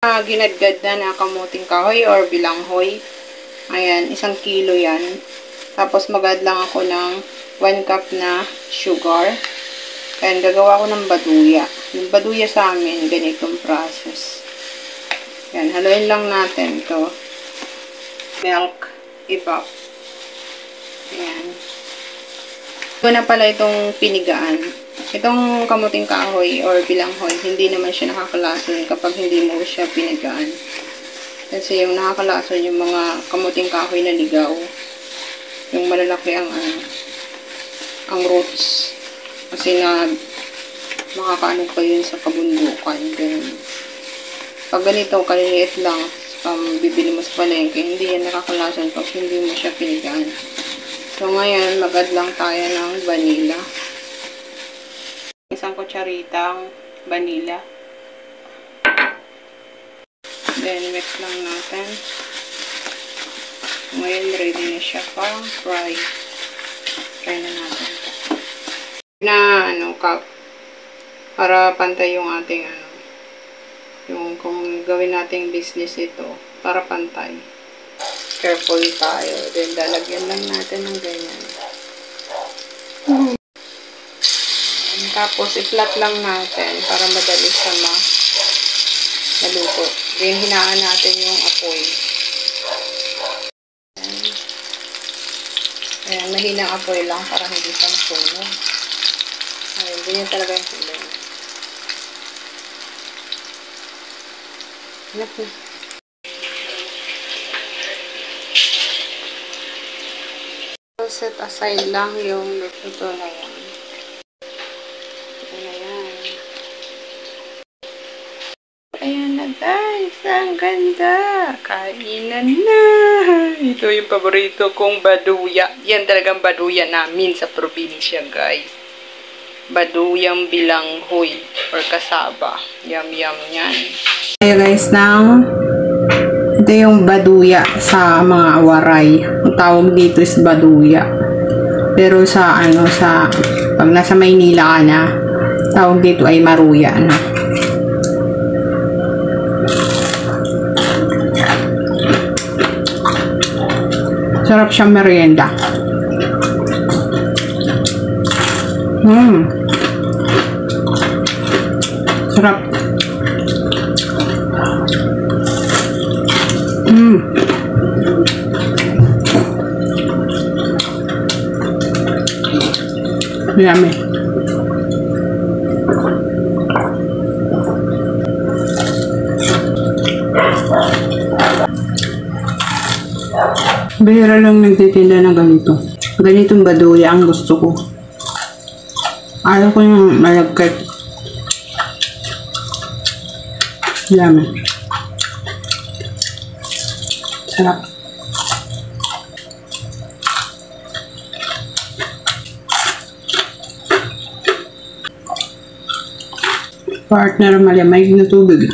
Ginadgad na kamuting kahoy or bilanghoy. Ayan, 1 kilo yan. Tapos mag-add lang ako ng 1 cup na sugar. Ayan, gagawa ko ng baduya. Yung baduya sa amin, ganitong process. Ayan, haluin lang natin to. Milk, evap. Ayan. Ito na pala itong pinigaan. Itong kamuting kahoy or bilanghoy, hindi naman siya nakakalason kapag hindi mo siya pinigaan. Kasi yung nakakalason yung mga kamuting kahoy na ligaw. Yung malalaki ang roots. Kasi makakaano pa yun sa kabundukan. Ganun. Pag ganito, kaliliit lang, bibili mo sa palengke, hindi yan nakakalason pag hindi mo siya pinigaan. So ngayon, mag-add lang tayo ng vanilla. 1 kutsaritang vanilla. Then, mix lang natin. Ngayon, ready na siya pang fry. Try na natin ito. Cup. Para pantay yung ating, yung kung gawin nating business ito, para pantay. Careful tayo. Then, lalagyan lang natin ng ganyan. Tapos, i-flat lang natin para madali siya maluto. Then, hinaan natin yung apoy. Ayan, mahinang apoy lang para hindi siya masunog. Ayan, ganyan talaga yung kulay. Set aside lang yung luto na yan. Ayan na guys, ang ganda. Kainan na. Ito yung paborito kong baduya. Yan talagang baduya namin sa probinsya guys. Baduyang bilanghoy or kasaba. Yum yum yan. Ayan guys, ito yung baduya sa mga waray. Ang tawag dito is baduya. Pero sa pag nasa Maynila ka na, tawag dito ay maruya na. Sarap siyang merienda. Sarap. Yummy. Bihira lang nagtitinda ng ganito. Ganitong baduya ang gusto ko. Ayaw ko yung malagkat. Yummy. Sarap. Partner malamig na tubig.